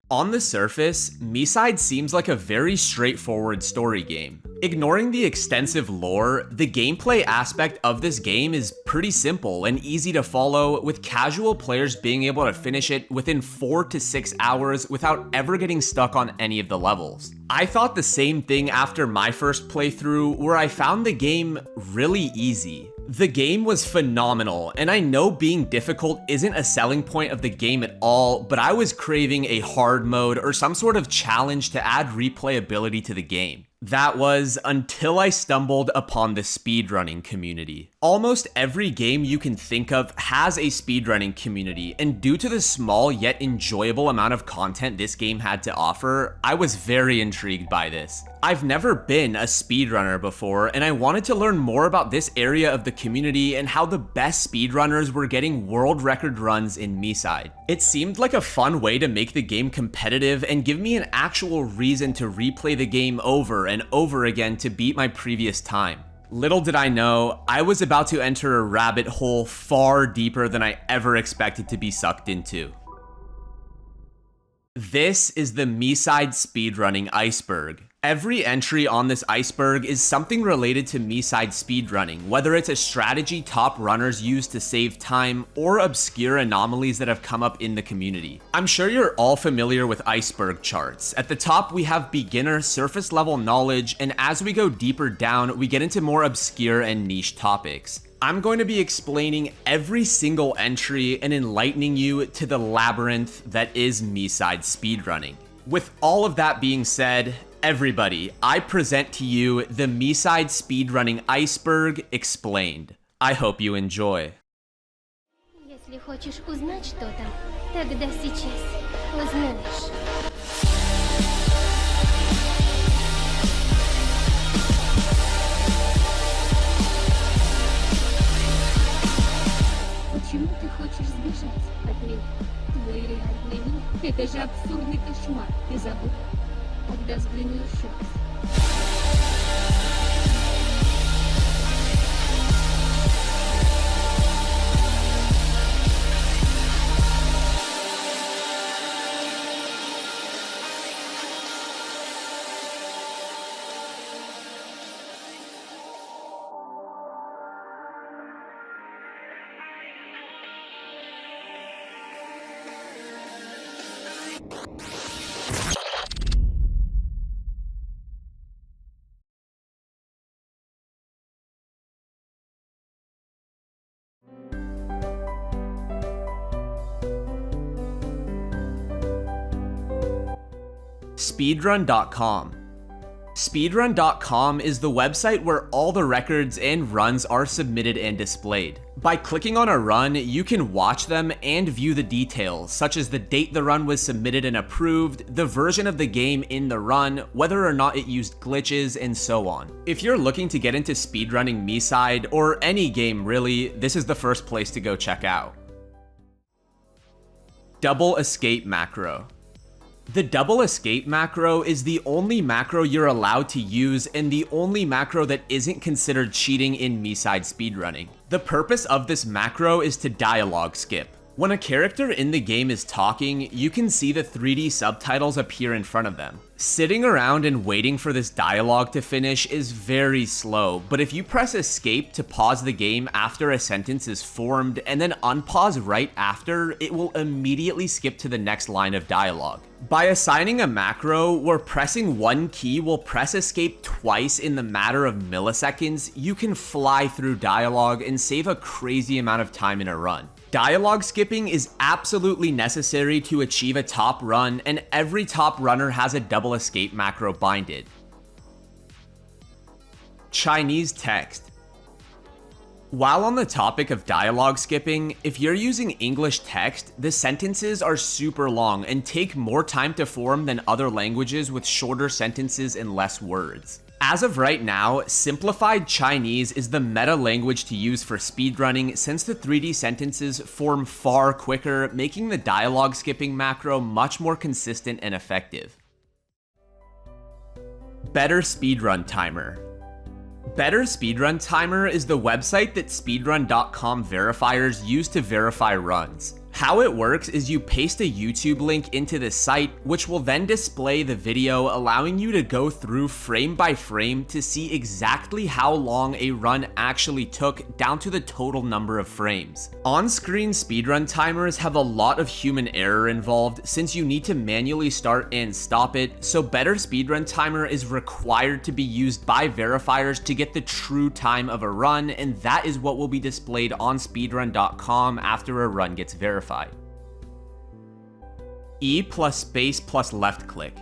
On the surface, MiSide seems like a very straightforward story game. Ignoring the extensive lore, the gameplay aspect of this game is pretty simple and easy to follow, with casual players being able to finish it within 4 to 6 hours without ever getting stuck on any of the levels. I thought the same thing after my first playthrough, where I found the game really easy. The game was phenomenal, and I know being difficult isn't a selling point of the game at all, but I was craving a hard mode or some sort of challenge to add replayability to the game. That was until I stumbled upon the speedrunning community. Almost every game you can think of has a speedrunning community, and due to the small yet enjoyable amount of content this game had to offer, I was very intrigued by this. I've never been a speedrunner before, and I wanted to learn more about this area of the community and how the best speedrunners were getting world record runs in MiSide. It seemed like a fun way to make the game competitive and give me an actual reason to replay the game over and over again to beat my previous time. Little did I know, I was about to enter a rabbit hole far deeper than I ever expected to be sucked into. This is the MiSide Speedrunning Iceberg. Every entry on this iceberg is something related to MiSide speedrunning, whether it's a strategy top runners use to save time or obscure anomalies that have come up in the community. I'm sure you're all familiar with iceberg charts. At the top we have beginner surface level knowledge, and as we go deeper down we get into more obscure and niche topics. I'm going to be explaining every single entry and enlightening you to the labyrinth that is MiSide speedrunning. With all of that being said, everybody, I present to you the MiSide Speedrunning Iceberg Explained. I hope you enjoy. Если хочешь узнать, что там, тогда сейчас узнаешь. Почему ты хочешь сбежать от меня? Твой реальный мир — это же абсурдный кошмар. Ты забыл? Тогда взгляни еще раз. Speedrun.com. Speedrun.com is the website where all the records and runs are submitted and displayed. By clicking on a run, you can watch them and view the details, such as the date the run was submitted and approved, the version of the game in the run, whether or not it used glitches, and so on. If you're looking to get into speedrunning MiSide, or any game really, this is the first place to go check out. Double Escape Macro. The double escape macro is the only macro you're allowed to use and the only macro that isn't considered cheating in MiSide speedrunning. The purpose of this macro is to dialogue skip. When a character in the game is talking, you can see the 3D subtitles appear in front of them. Sitting around and waiting for this dialogue to finish is very slow, but if you press escape to pause the game after a sentence is formed and then unpause right after, it will immediately skip to the next line of dialogue. By assigning a macro where pressing one key will press escape twice in the matter of milliseconds, you can fly through dialogue and save a crazy amount of time in a run. Dialogue skipping is absolutely necessary to achieve a top run, and every top runner has a double escape macro binded. Chinese text. While on the topic of dialogue skipping, if you're using English text, the sentences are super long and take more time to form than other languages with shorter sentences and less words. As of right now, simplified Chinese is the meta language to use for speedrunning since the 3D sentences form far quicker, making the dialogue skipping macro much more consistent and effective. Better Speedrun Timer. Better Speedrun Timer is the website that speedrun.com verifiers use to verify runs. How it works is you paste a YouTube link into the site, which will then display the video, allowing you to go through frame by frame to see exactly how long a run actually took, down to the total number of frames. On-screen speedrun timers have a lot of human error involved since you need to manually start and stop it, so Better Speedrun Timer is required to be used by verifiers to get the true time of a run, and that is what will be displayed on speedrun.com after a run gets verified. E plus space plus left click.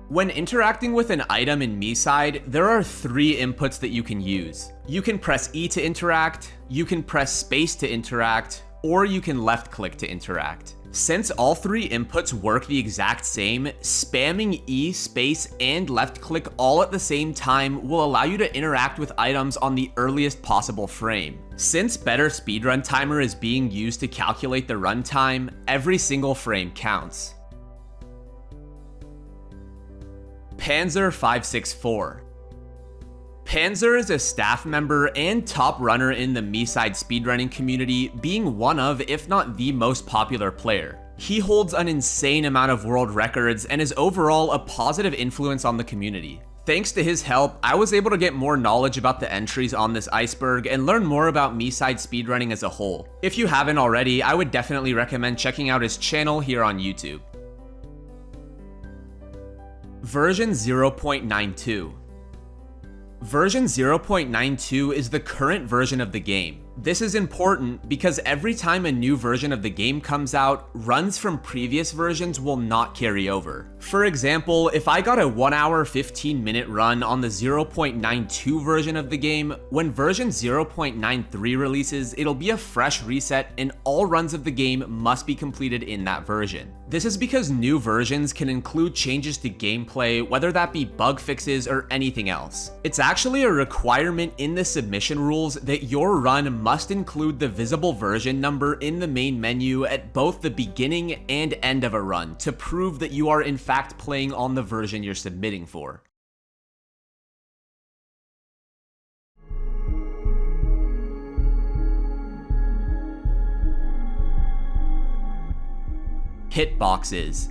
When interacting with an item in MiSide, there are 3 inputs that you can use. You can press E to interact, you can press space to interact, or you can left click to interact. Since all 3 inputs work the exact same, spamming E, space, and left click all at the same time will allow you to interact with items on the earliest possible frame. Since Better Speedrun Timer is being used to calculate the runtime, every single frame counts. Panzer 564. Panzer is a staff member and top runner in the MiSide speedrunning community, being one of, if not the most popular player. He holds an insane amount of world records and is overall a positive influence on the community. Thanks to his help, I was able to get more knowledge about the entries on this iceberg and learn more about MiSide speedrunning as a whole. If you haven't already, I would definitely recommend checking out his channel here on YouTube. Version 0.92. Version 0.92 is the current version of the game. This is important because every time a new version of the game comes out, runs from previous versions will not carry over. For example, if I got a 1 hour 15-minute run on the 0.92 version of the game, when version 0.93 releases, it'll be a fresh reset and all runs of the game must be completed in that version. This is because new versions can include changes to gameplay, whether that be bug fixes or anything else. It's actually a requirement in the submission rules that your run must include the visible version number in the main menu at both the beginning and end of a run to prove that you are in fact playing on the version you're submitting for. Hitboxes.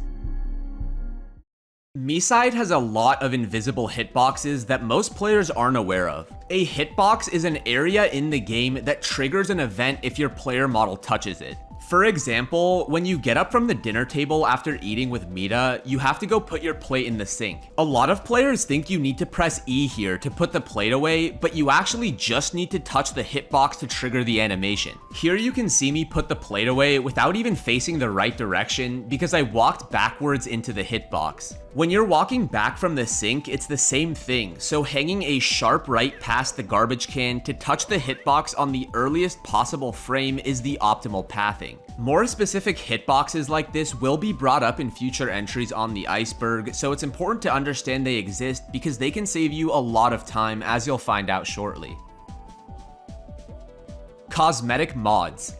MiSide has a lot of invisible hitboxes that most players aren't aware of. A hitbox is an area in the game that triggers an event if your player model touches it. For example, when you get up from the dinner table after eating with Mita, you have to go put your plate in the sink. A lot of players think you need to press E here to put the plate away, but you actually just need to touch the hitbox to trigger the animation. Here you can see me put the plate away without even facing the right direction because I walked backwards into the hitbox. When you're walking back from the sink, it's the same thing, so hanging a sharp right past the garbage can to touch the hitbox on the earliest possible frame is the optimal pathing. More specific hitboxes like this will be brought up in future entries on the iceberg, so it's important to understand they exist because they can save you a lot of time, as you'll find out shortly. Cosmetic mods.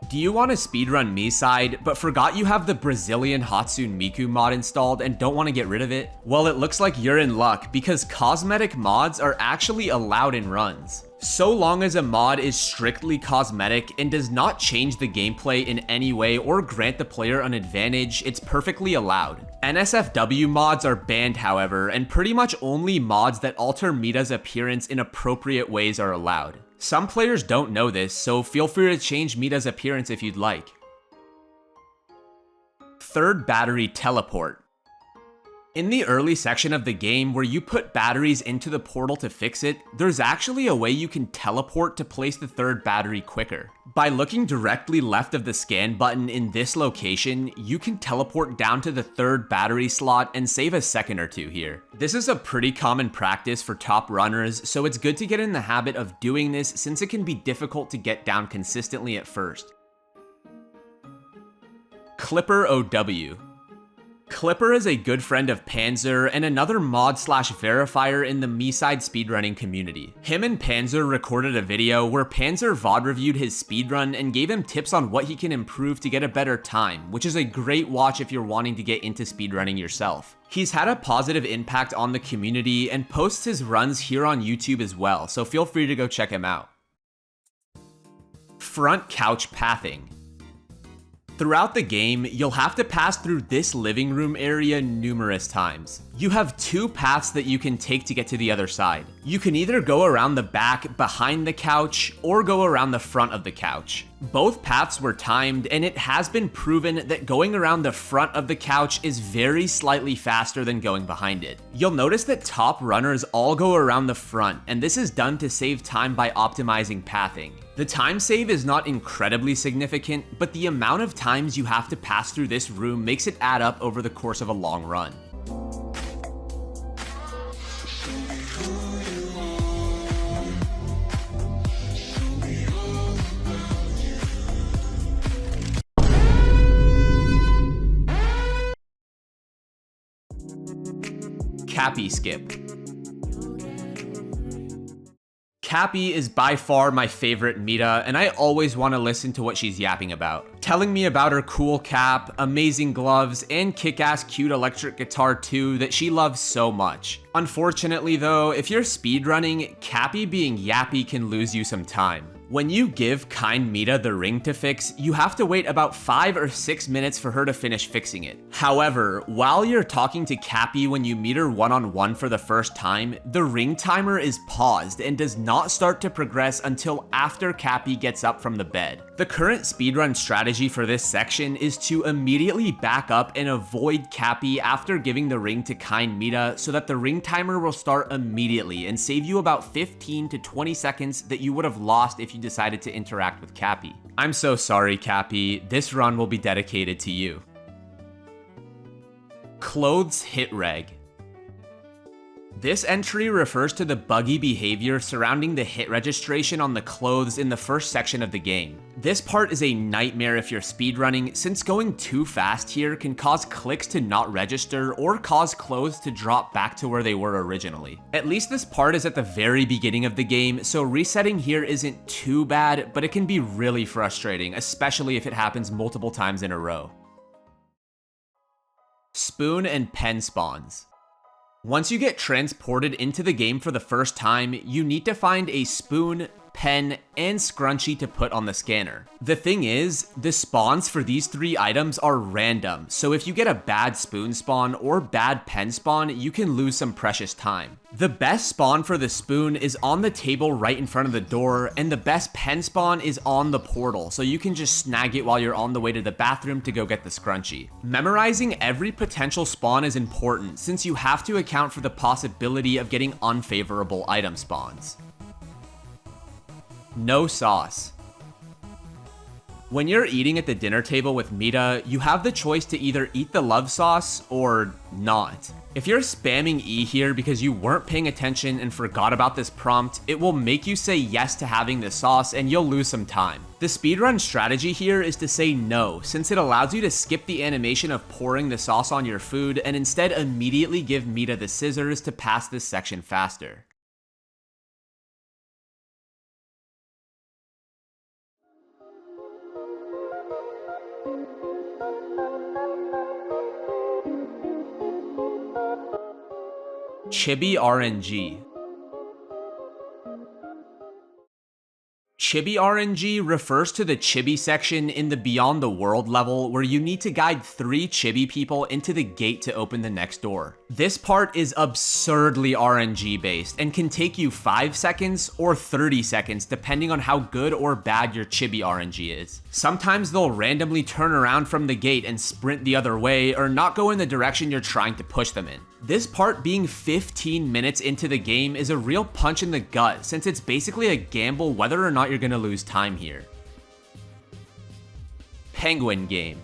Do you want to speedrun MiSide, but forgot you have the Brazilian Hatsune Miku mod installed and don't want to get rid of it? Well, it looks like you're in luck because cosmetic mods are actually allowed in runs. So long as a mod is strictly cosmetic and does not change the gameplay in any way or grant the player an advantage, it's perfectly allowed. NSFW mods are banned, however, and pretty much only mods that alter Mita's appearance in appropriate ways are allowed. Some players don't know this, so feel free to change Mita's appearance if you'd like. Third battery teleport. In the early section of the game where you put batteries into the portal to fix it, there's actually a way you can teleport to place the third battery quicker. By looking directly left of the scan button in this location, you can teleport down to the third battery slot and save a second or two here. This is a pretty common practice for top runners, so it's good to get in the habit of doing this since it can be difficult to get down consistently at first. Clipper OW. Clipper is a good friend of Panzer and another mod/verifier in the MiSide speedrunning community. Him and Panzer recorded a video where Panzer VOD reviewed his speedrun and gave him tips on what he can improve to get a better time, which is a great watch if you're wanting to get into speedrunning yourself. He's had a positive impact on the community and posts his runs here on YouTube as well, so feel free to go check him out. Front couch pathing. Throughout the game, you'll have to pass through this living room area numerous times. You have two paths that you can take to get to the other side. You can either go around the back behind the couch or go around the front of the couch. Both paths were timed, and it has been proven that going around the front of the couch is very slightly faster than going behind it. You'll notice that top runners all go around the front, and this is done to save time by optimizing pathing. The time save is not incredibly significant, but the amount of times you have to pass through this room makes it add up over the course of a long run. Cappy skip. Cappy is by far my favorite Mita, and I always want to listen to what she's yapping about. Telling me about her cool cap, amazing gloves, and kick-ass cute electric guitar too that she loves so much. Unfortunately though, if you're speedrunning, Cappy being yappy can lose you some time. When you give Kind Mita the ring to fix, you have to wait about 5 or 6 minutes for her to finish fixing it. However, while you're talking to Cappy when you meet her one-on-one for the first time, the ring timer is paused and does not start to progress until after Cappy gets up from the bed. The current speedrun strategy for this section is to immediately back up and avoid Cappy after giving the ring to Kind Mita so that the ring timer will start immediately and save you about 15 to 20 seconds that you would have lost if you decided to interact with Cappy. I'm so sorry, Cappy. This run will be dedicated to you. Clothes hit reg. This entry refers to the buggy behavior surrounding the hit registration on the clothes in the first section of the game. This part is a nightmare if you're speedrunning, since going too fast here can cause clicks to not register or cause clothes to drop back to where they were originally. At least this part is at the very beginning of the game, so resetting here isn't too bad, but it can be really frustrating, especially if it happens multiple times in a row. Spoon and pen spawns. Once you get transported into the game for the first time, you need to find a spoon, pen, and scrunchie to put on the scanner. The thing is, the spawns for these 3 items are random, so if you get a bad spoon spawn or bad pen spawn, you can lose some precious time. The best spawn for the spoon is on the table right in front of the door, and the best pen spawn is on the portal, so you can just snag it while you're on the way to the bathroom to go get the scrunchie. Memorizing every potential spawn is important, since you have to account for the possibility of getting unfavorable item spawns. No sauce. When you're eating at the dinner table with Mita, you have the choice to either eat the love sauce or not. If you're spamming E here because you weren't paying attention and forgot about this prompt, it will make you say yes to having the sauce and you'll lose some time. The speedrun strategy here is to say no, since it allows you to skip the animation of pouring the sauce on your food and instead immediately give Mita the scissors to pass this section faster. Chibi RNG. Chibi RNG refers to the Chibi section in the Beyond the World level where you need to guide 3 Chibi people into the gate to open the next door. This part is absurdly RNG based and can take you 5 seconds or 30 seconds depending on how good or bad your Chibi RNG is. Sometimes they'll randomly turn around from the gate and sprint the other way or not go in the direction you're trying to push them in. This part being 15 minutes into the game is a real punch in the gut since it's basically a gamble whether or not you're gonna lose time here. Penguin game.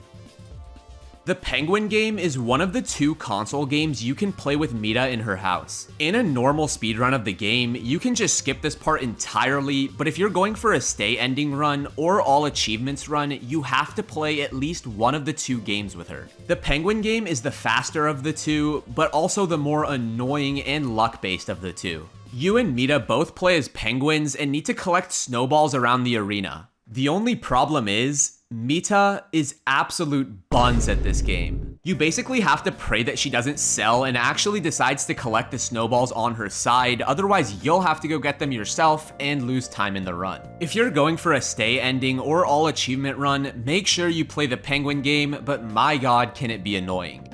The Penguin game is one of the 2 console games you can play with Mita in her house. In a normal speedrun of the game, you can just skip this part entirely, but if you're going for a stay ending run or all achievements run, you have to play at least one of the 2 games with her. The Penguin game is the faster of the 2, but also the more annoying and luck-based of the 2. You and Mita both play as penguins and need to collect snowballs around the arena. The only problem is, Mita is absolute buns at this game. You basically have to pray that she doesn't sell and actually decides to collect the snowballs on her side, otherwise you'll have to go get them yourself and lose time in the run. If you're going for a stay ending or all achievement run, make sure you play the penguin game, but my god can it be annoying.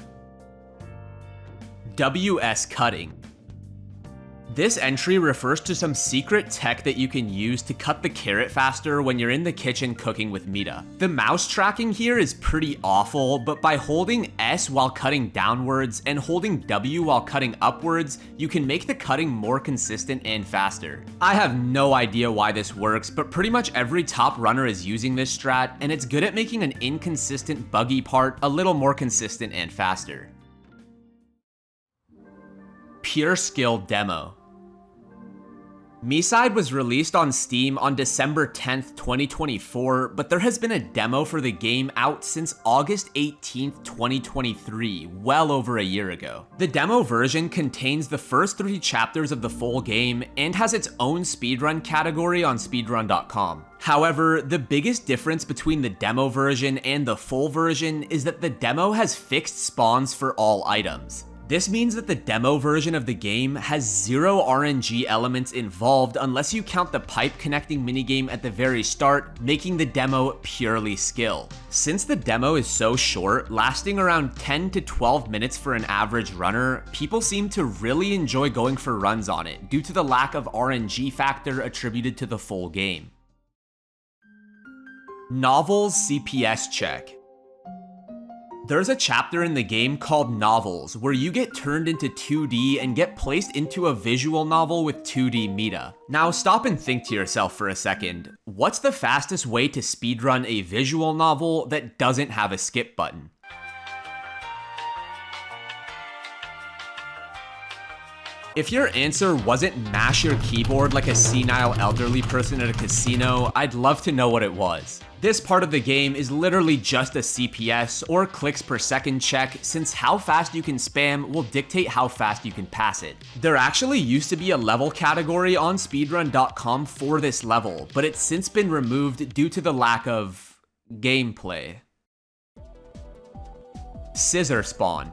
WS cutting. This entry refers to some secret tech that you can use to cut the carrot faster when you're in the kitchen cooking with Mita. The mouse tracking here is pretty awful, but by holding S while cutting downwards and holding W while cutting upwards, you can make the cutting more consistent and faster. I have no idea why this works, but pretty much every top runner is using this strat, and it's good at making an inconsistent buggy part a little more consistent and faster. Pure Skill Demo. MiSide was released on Steam on December 10th, 2024, but there has been a demo for the game out since August 18th, 2023, well over a year ago. The demo version contains the first 3 chapters of the full game and has its own speedrun category on speedrun.com. However, the biggest difference between the demo version and the full version is that the demo has fixed spawns for all items. This means that the demo version of the game has 0 RNG elements involved unless you count the pipe connecting minigame at the very start, making the demo purely skill. Since the demo is so short, lasting around 10 to 12 minutes for an average runner, people seem to really enjoy going for runs on it due to the lack of RNG factor attributed to the full game. Novels CPS check. There's a chapter in the game called Novels, where you get turned into 2D and get placed into a visual novel with 2D Mita. Now stop and think to yourself for a second, what's the fastest way to speedrun a visual novel that doesn't have a skip button? If your answer wasn't mash your keyboard like a senile elderly person at a casino, I'd love to know what it was. This part of the game is literally just a CPS or clicks per second check, since how fast you can spam will dictate how fast you can pass it. There actually used to be a level category on speedrun.com for this level, but it's since been removed due to the lack of gameplay. Scissor spawn.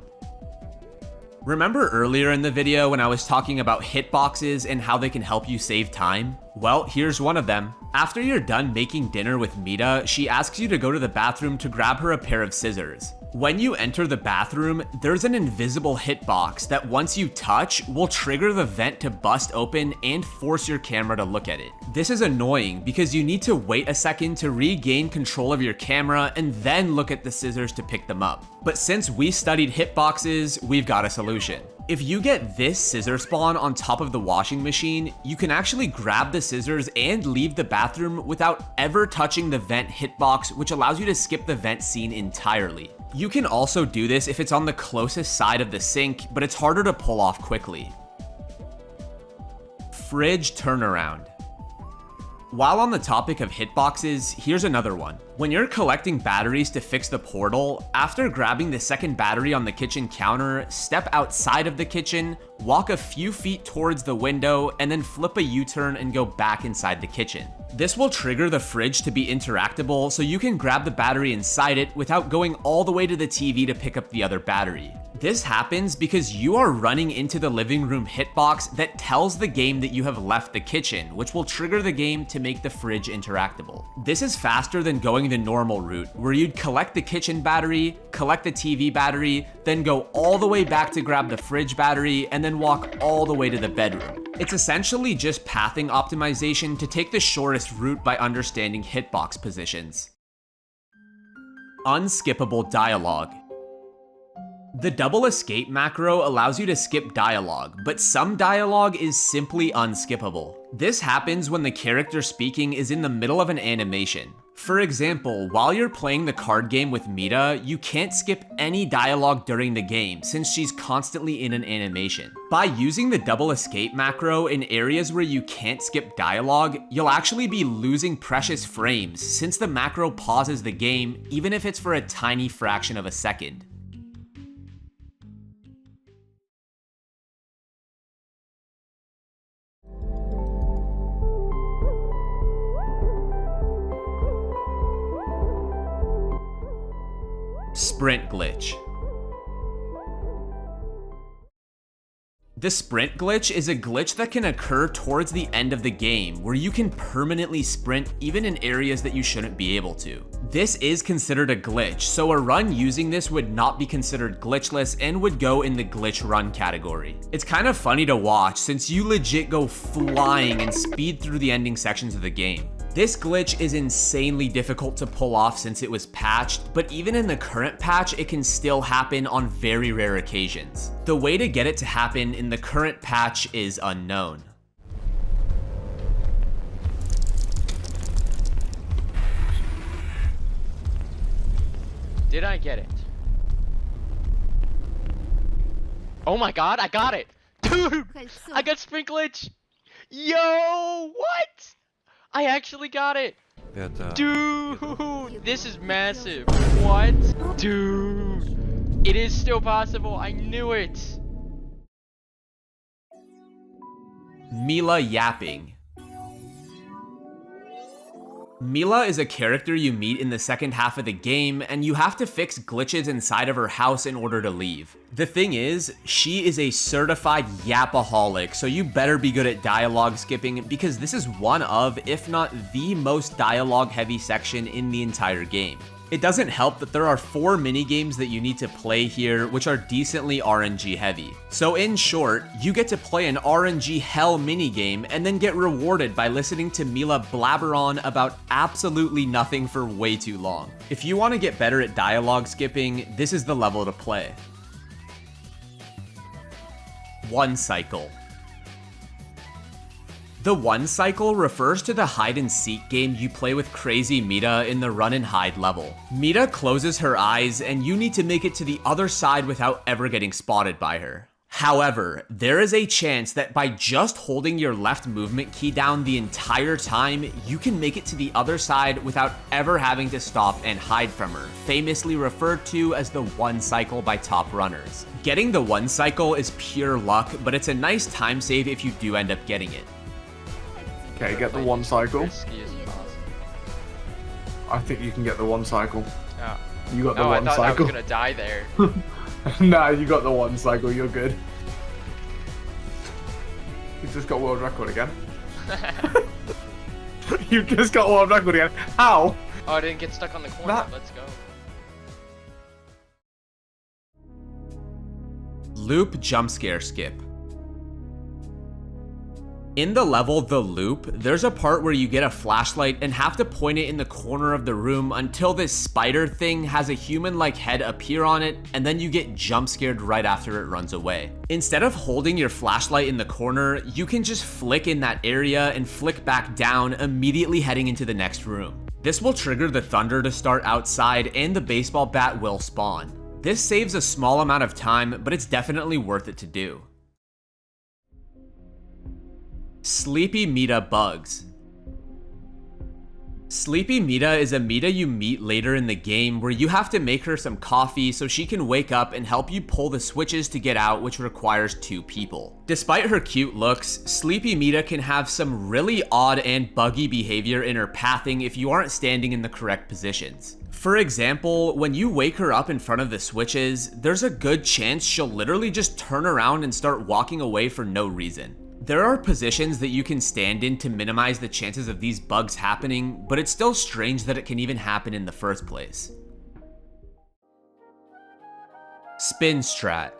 Remember earlier in the video when I was talking about hitboxes and how they can help you save time? Well, here's one of them. After you're done making dinner with Mita, she asks you to go to the bathroom to grab her a pair of scissors. When you enter the bathroom, there's an invisible hitbox that once you touch, will trigger the vent to bust open and force your camera to look at it. This is annoying because you need to wait a second to regain control of your camera and then look at the scissors to pick them up. But since we studied hitboxes, we've got a solution. If you get this scissor spawn on top of the washing machine, you can actually grab the scissors and leave the bathroom without ever touching the vent hitbox, which allows you to skip the vent scene entirely. You can also do this if it's on the closest side of the sink, but it's harder to pull off quickly. Fridge turnaround. While on the topic of hitboxes, here's another one. When you're collecting batteries to fix the portal, after grabbing the second battery on the kitchen counter, step outside of the kitchen, walk a few feet towards the window, and then flip a U-turn and go back inside the kitchen. This will trigger the fridge to be interactable, so you can grab the battery inside it without going all the way to the TV to pick up the other battery. This happens because you are running into the living room hitbox that tells the game that you have left the kitchen, which will trigger the game to make the fridge interactable. This is faster than going the normal route, where you'd collect the kitchen battery, collect the TV battery, then go all the way back to grab the fridge battery, and then walk all the way to the bedroom. It's essentially just pathing optimization to take the shortest route by understanding hitbox positions. Unskippable dialogue. The double escape macro allows you to skip dialogue, but some dialogue is simply unskippable. This happens when the character speaking is in the middle of an animation. For example, while you're playing the card game with Mita, you can't skip any dialogue during the game since she's constantly in an animation. By using the double escape macro in areas where you can't skip dialogue, you'll actually be losing precious frames since the macro pauses the game even if it's for a tiny fraction of a second. Sprint glitch. The sprint glitch is a glitch that can occur towards the end of the game, where you can permanently sprint even in areas that you shouldn't be able to. This is considered a glitch, so a run using this would not be considered glitchless and would go in the glitch run category. It's kind of funny to watch since you legit go flying and speed through the ending sections of the game. This glitch is insanely difficult to pull off since it was patched, but even in the current patch, it can still happen on very rare occasions. The way to get it to happen in the current patch is unknown. Did I get it? Oh my god, I got it! Dude! I got sprint glitch! Yo! What? I actually got it! Dude! This is massive! What? Dude! It is still possible, I knew it! Mila yapping. Mila is a character you meet in the second half of the game, and you have to fix glitches inside of her house in order to leave. The thing is, she is a certified yapaholic, so you better be good at dialogue skipping because this is one of, if not the most dialogue heavy section in the entire game. It doesn't help that there are 4 minigames that you need to play here, which are decently RNG heavy. So in short, you get to play an RNG hell minigame and then get rewarded by listening to Mila blabber on about absolutely nothing for way too long. If you want to get better at dialogue skipping, this is the level to play. One cycle. The one cycle refers to the hide and seek game you play with Crazy Mita in the run and hide level. Mita closes her eyes and you need to make it to the other side without ever getting spotted by her. However, there is a chance that by just holding your left movement key down the entire time, you can make it to the other side without ever having to stop and hide from her, famously referred to as the one cycle by top runners. Getting the one cycle is pure luck, but it's a nice time save if you do end up getting it. Okay, get the one cycle. Risky as possible. I think you can get the one cycle. Oh. You got the No, I one thought cycle. I was gonna die there. Nah, you got the one cycle, you're good. You just got world record again. You just got world record again. How? Oh, I didn't get stuck on the corner. That- Let's go. Loop jump scare skip. In the level The Loop, there's a part where you get a flashlight and have to point it in the corner of the room until this spider thing has a human-like head appear on it, and then you get jump scared right after it runs away. Instead of holding your flashlight in the corner, you can just flick in that area and flick back down, immediately heading into the next room. This will trigger the thunder to start outside and the baseball bat will spawn. This saves a small amount of time, but it's definitely worth it to do. Sleepy Mita bugs. Sleepy Mita is a Mita you meet later in the game where you have to make her some coffee so she can wake up and help you pull the switches to get out, which requires 2 people. Despite her cute looks, Sleepy Mita can have some really odd and buggy behavior in her pathing if you aren't standing in the correct positions. For example, when you wake her up in front of the switches, there's a good chance she'll literally just turn around and start walking away for no reason. There are positions that you can stand in to minimize the chances of these bugs happening, but it's still strange that it can even happen in the first place. Spin strat.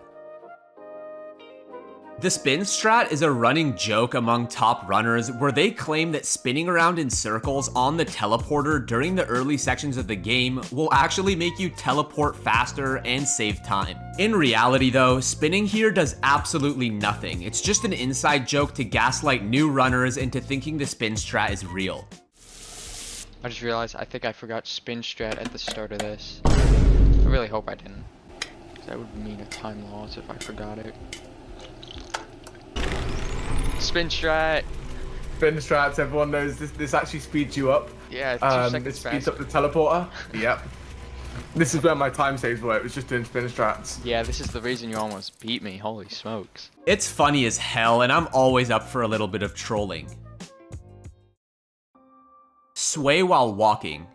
The spin strat is a running joke among top runners where they claim that spinning around in circles on the teleporter during the early sections of the game will actually make you teleport faster and save time. In reality though, spinning here does absolutely nothing. It's just an inside joke to gaslight new runners into thinking the spin strat is real. I just realized I think I forgot spin strat at the start of this. I really hope I didn't. 'Cause that would mean a time loss if I forgot it. Spin strat. Spin strats, everyone knows this actually speeds you up. Yeah, 2 It seconds speeds faster. up the teleporter. Yep. This is where my time saves were. It was just doing spin strats. Yeah, this is the reason you almost beat me. Holy smokes. It's funny as hell, and I'm always up for a little bit of trolling. Sway while walking.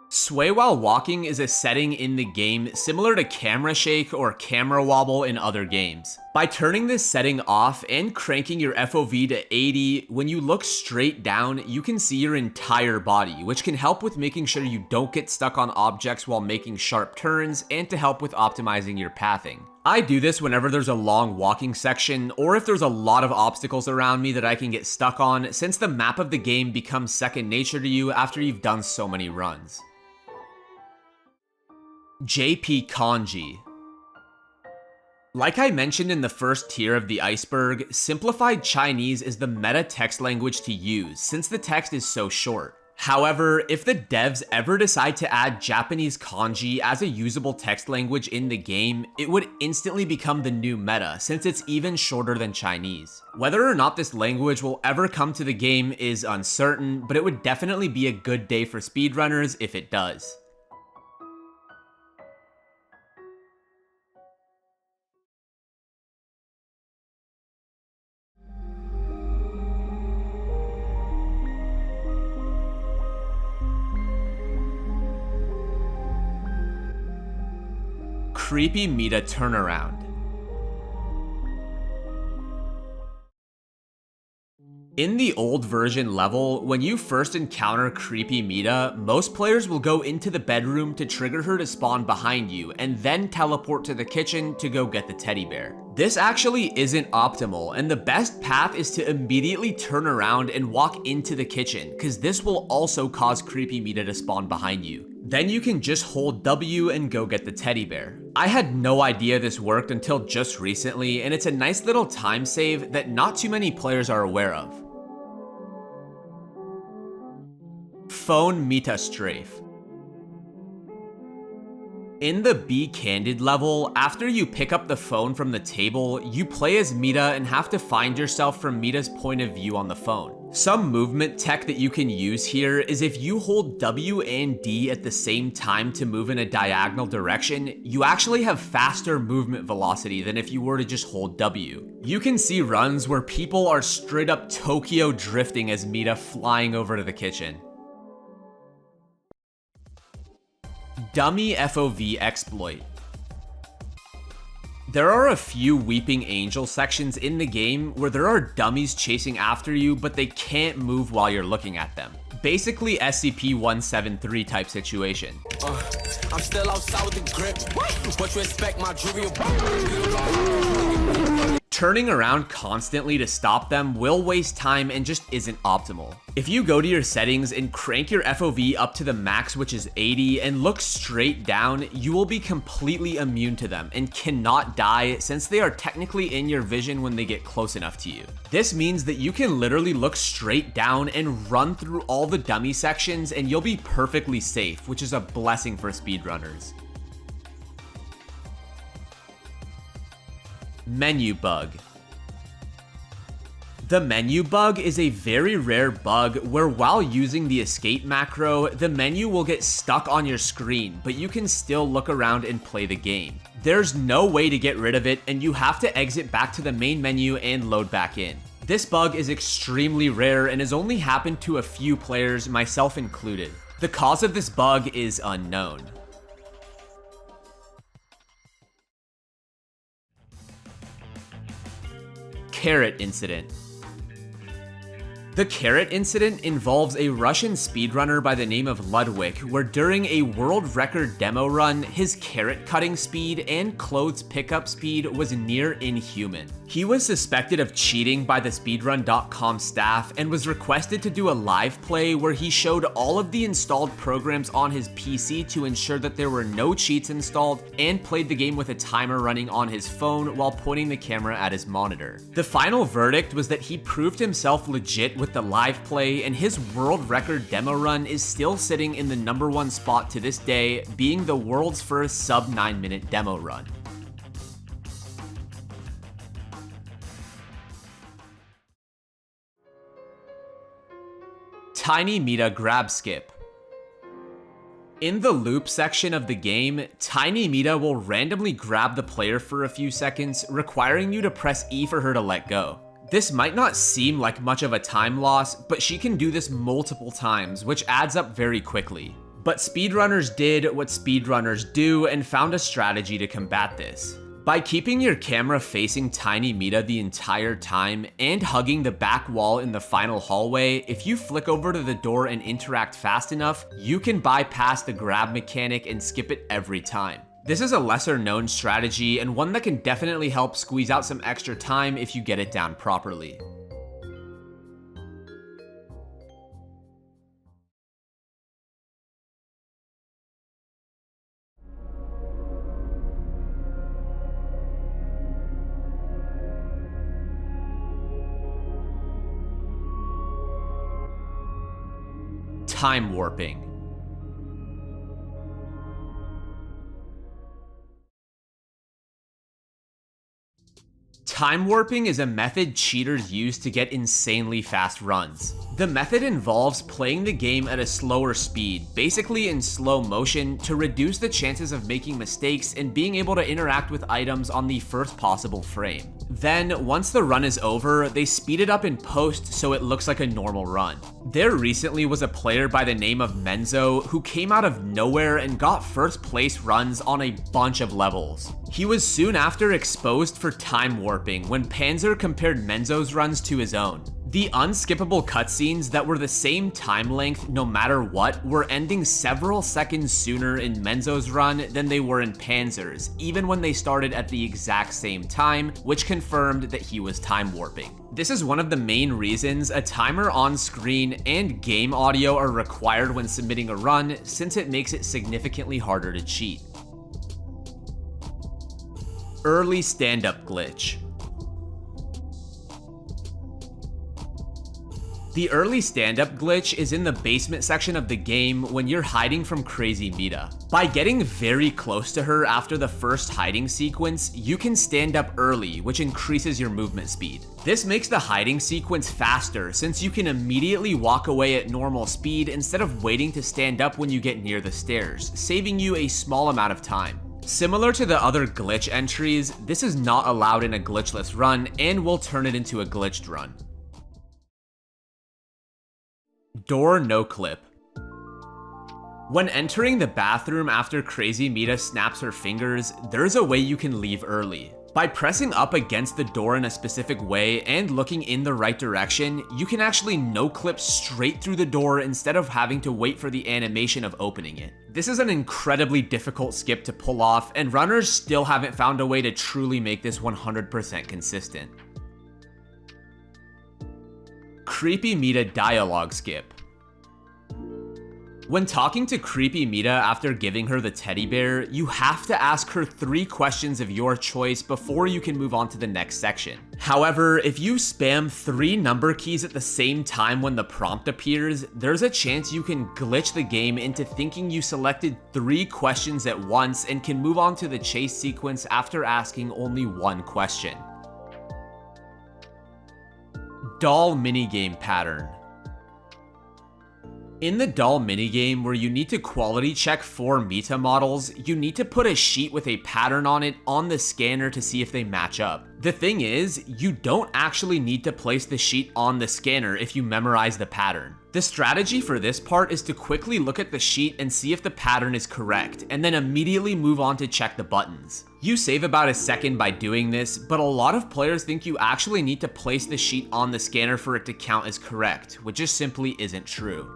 Sway while walking is a setting in the game similar to camera shake or camera wobble in other games. By turning this setting off and cranking your FOV to 80, when you look straight down, you can see your entire body, which can help with making sure you don't get stuck on objects while making sharp turns and to help with optimizing your pathing. I do this whenever there's a long walking section or if there's a lot of obstacles around me that I can get stuck on, since the map of the game becomes second nature to you after you've done so many runs. JP Kanji. Like I mentioned in the first tier of the iceberg, simplified Chinese is the meta text language to use since the text is so short. However, if the devs ever decide to add Japanese kanji as a usable text language in the game, it would instantly become the new meta since it's even shorter than Chinese. Whether or not this language will ever come to the game is uncertain, but it would definitely be a good day for speedrunners if it does. Creepy Meta turnaround. In the old version level, when you first encounter Creepy Meta, most players will go into the bedroom to trigger her to spawn behind you and then teleport to the kitchen to go get the teddy bear. This actually isn't optimal, and the best path is to immediately turn around and walk into the kitchen, because this will also cause Creepy Meta to spawn behind you. Then you can just hold W and go get the teddy bear. I had no idea this worked until just recently, and it's a nice little time save that not too many players are aware of. Phone Meta Strafe. In the Be Candid level, after you pick up the phone from the table, you play as Meta and have to find yourself from Meta's point of view on the phone. Some movement tech that you can use here is if you hold W and D at the same time to move in a diagonal direction, you actually have faster movement velocity than if you were to just hold W. You can see runs where people are straight up Tokyo drifting as Meta flying over to the kitchen. Dummy FOV exploit. There are a few Weeping Angel sections in the game where there are dummies chasing after you, but they can't move while you're looking at them. Basically SCP-173 type situation. I'm still outside with the grip. What you expect, my jewelry? Turning around constantly to stop them will waste time and just isn't optimal. If you go to your settings and crank your FOV up to the max, which is 80, and look straight down, you will be completely immune to them and cannot die since they are technically in your vision when they get close enough to you. This means that you can literally look straight down and run through all the dummy sections and you'll be perfectly safe, which is a blessing for speedrunners. Menu bug. The menu bug is a very rare bug where while using the escape macro, the menu will get stuck on your screen, but you can still look around and play the game. There's no way to get rid of it, and you have to exit back to the main menu and load back in. This bug is extremely rare and has only happened to a few players, myself included. The cause of this bug is unknown. Carrot incident. The carrot incident involves a Russian speedrunner by the name of Ludwig, where during a world record demo run, his carrot cutting speed and clothes pickup speed was near inhuman. He was suspected of cheating by the speedrun.com staff and was requested to do a live play where he showed all of the installed programs on his PC to ensure that there were no cheats installed, and played the game with a timer running on his phone while pointing the camera at his monitor. The final verdict was that he proved himself legit with the live play, and his world record demo run is still sitting in the #1 spot to this day, being the world's first sub 9-minute demo run. Tiny Meta grab skip. In the loop section of the game, Tiny Meta will randomly grab the player for a few seconds, requiring you to press E for her to let go. This might not seem like much of a time loss, but she can do this multiple times, which adds up very quickly. But speedrunners did what speedrunners do and found a strategy to combat this. By keeping your camera facing Tiny Mita the entire time and hugging the back wall in the final hallway, if you flick over to the door and interact fast enough, you can bypass the grab mechanic and skip it every time. This is a lesser known strategy and one that can definitely help squeeze out some extra time if you get it down properly. Time warping. Time warping is a method cheaters use to get insanely fast runs. The method involves playing the game at a slower speed, basically in slow motion, to reduce the chances of making mistakes and being able to interact with items on the first possible frame. Then, once the run is over, they speed it up in post so it looks like a normal run. There recently was a player by the name of Menzo who came out of nowhere and got first place runs on a bunch of levels. He was soon after exposed for time warping when Panzer compared Menzo's runs to his own. The unskippable cutscenes that were the same time length no matter what were ending several seconds sooner in Menzo's run than they were in Panzer's, even when they started at the exact same time, which confirmed that he was time warping. This is one of the main reasons a timer on screen and game audio are required when submitting a run, since it makes it significantly harder to cheat. Early stand-up glitch. The early stand-up glitch is in the basement section of the game when you're hiding from Crazy Mita. By getting very close to her after the first hiding sequence, you can stand up early, which increases your movement speed. This makes the hiding sequence faster since you can immediately walk away at normal speed instead of waiting to stand up when you get near the stairs, saving you a small amount of time. Similar to the other glitch entries, this is not allowed in a glitchless run and will turn it into a glitched run. Door no clip. When entering the bathroom after Crazy Mita snaps her fingers, there's a way you can leave early. By pressing up against the door in a specific way and looking in the right direction, you can actually no-clip straight through the door instead of having to wait for the animation of opening it. This is an incredibly difficult skip to pull off, and runners still haven't found a way to truly make this 100% consistent. Creepy Mita dialogue skip. When talking to Creepy Mita after giving her the teddy bear, you have to ask her 3 questions of your choice before you can move on to the next section. However, if you spam 3 number keys at the same time when the prompt appears, there's a chance you can glitch the game into thinking you selected 3 questions at once and can move on to the chase sequence after asking only 1 question. Doll minigame pattern. In the doll minigame where you need to quality check 4 Mita models, you need to put a sheet with a pattern on it on the scanner to see if they match up. The thing is, you don't actually need to place the sheet on the scanner if you memorize the pattern. The strategy for this part is to quickly look at the sheet and see if the pattern is correct, and then immediately move on to check the buttons. You save about a second by doing this, but a lot of players think you actually need to place the sheet on the scanner for it to count as correct, which just simply isn't true.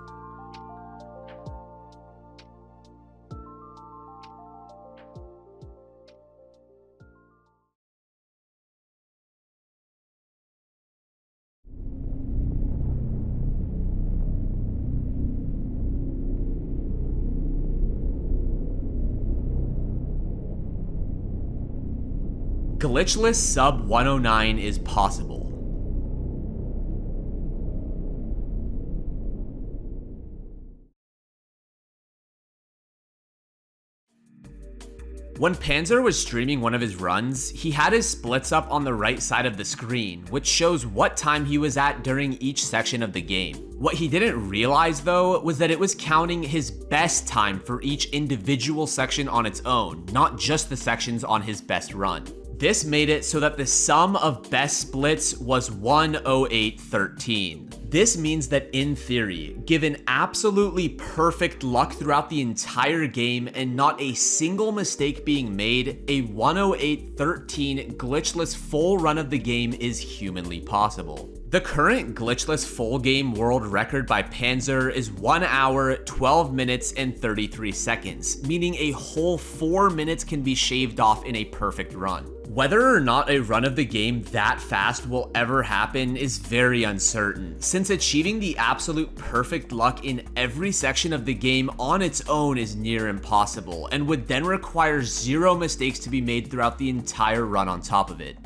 Glitchless sub 109 is possible. When Panzer was streaming one of his runs, he had his splits up on the right side of the screen, which shows what time he was at during each section of the game. What he didn't realize though was that it was counting his best time for each individual section on its own, not just the sections on his best run. This made it so that the sum of best splits was 108.13. This means that in theory, given absolutely perfect luck throughout the entire game and not a single mistake being made, a 108.13 glitchless full run of the game is humanly possible. The current glitchless full game world record by Panzer is 1 hour, 12 minutes, and 33 seconds, meaning a whole 4 minutes can be shaved off in a perfect run. Whether or not a run of the game that fast will ever happen is very uncertain, since achieving the absolute perfect luck in every section of the game on its own is near impossible, and would then require 0 mistakes to be made throughout the entire run on top of it.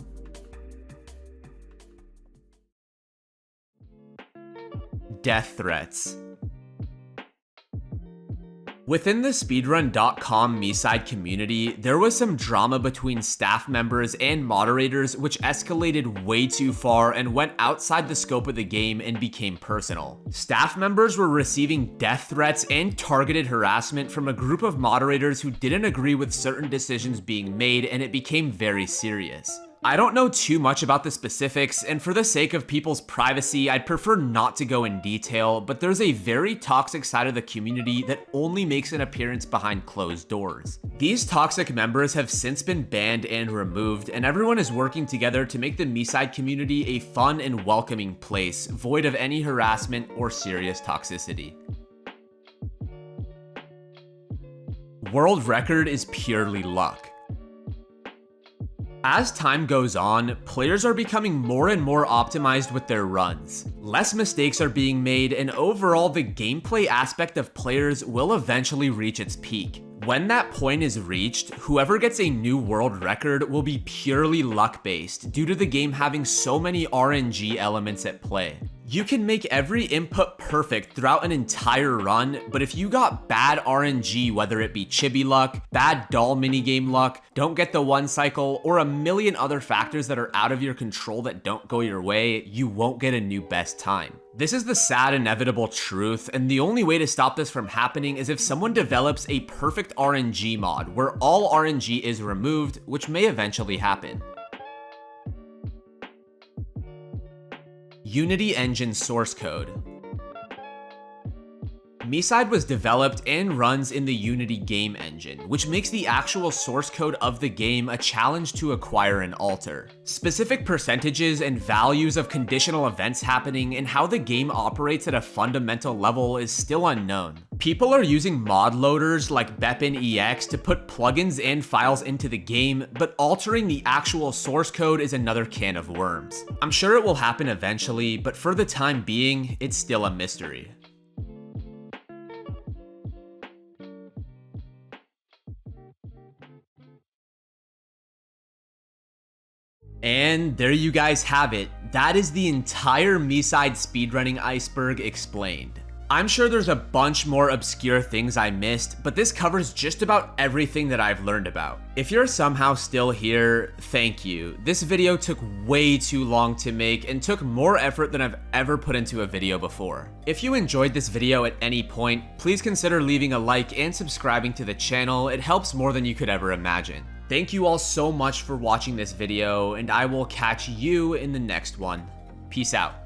Death threats. Within the speedrun.com MiSide community, there was some drama between staff members and moderators which escalated way too far and went outside the scope of the game and became personal. Staff members were receiving death threats and targeted harassment from a group of moderators who didn't agree with certain decisions being made, and it became very serious. I don't know too much about the specifics, and for the sake of people's privacy, I'd prefer not to go in detail, but there's a very toxic side of the community that only makes an appearance behind closed doors. These toxic members have since been banned and removed, and everyone is working together to make the MiSide community a fun and welcoming place, void of any harassment or serious toxicity. World record is purely luck. As time goes on, players are becoming more and more optimized with their runs. Less mistakes are being made, and overall the gameplay aspect of players will eventually reach its peak. When that point is reached, whoever gets a new world record will be purely luck-based due to the game having so many RNG elements at play. You can make every input perfect throughout an entire run, but if you got bad RNG, whether it be chibi luck, bad doll minigame luck, don't get the one cycle, or a million other factors that are out of your control that don't go your way, you won't get a new best time. This is the sad, inevitable truth, and the only way to stop this from happening is if someone develops a perfect RNG mod where all RNG is removed, which may eventually happen. Unity Engine source code. MiSide was developed and runs in the Unity game engine, which makes the actual source code of the game a challenge to acquire and alter. Specific percentages and values of conditional events happening and how the game operates at a fundamental level is still unknown. People are using mod loaders like BepInEx to put plugins and files into the game, but altering the actual source code is another can of worms. I'm sure it will happen eventually, but for the time being, it's still a mystery. And there you guys have it. That is the entire MiSide Speedrunning Iceberg explained. I'm sure there's a bunch more obscure things I missed, but this covers just about everything that I've learned about. If you're somehow still here, thank you. This video took way too long to make and took more effort than I've ever put into a video before. If you enjoyed this video at any point, please consider leaving a like and subscribing to the channel. It helps more than you could ever imagine. Thank you all so much for watching this video, and I will catch you in the next one. Peace out.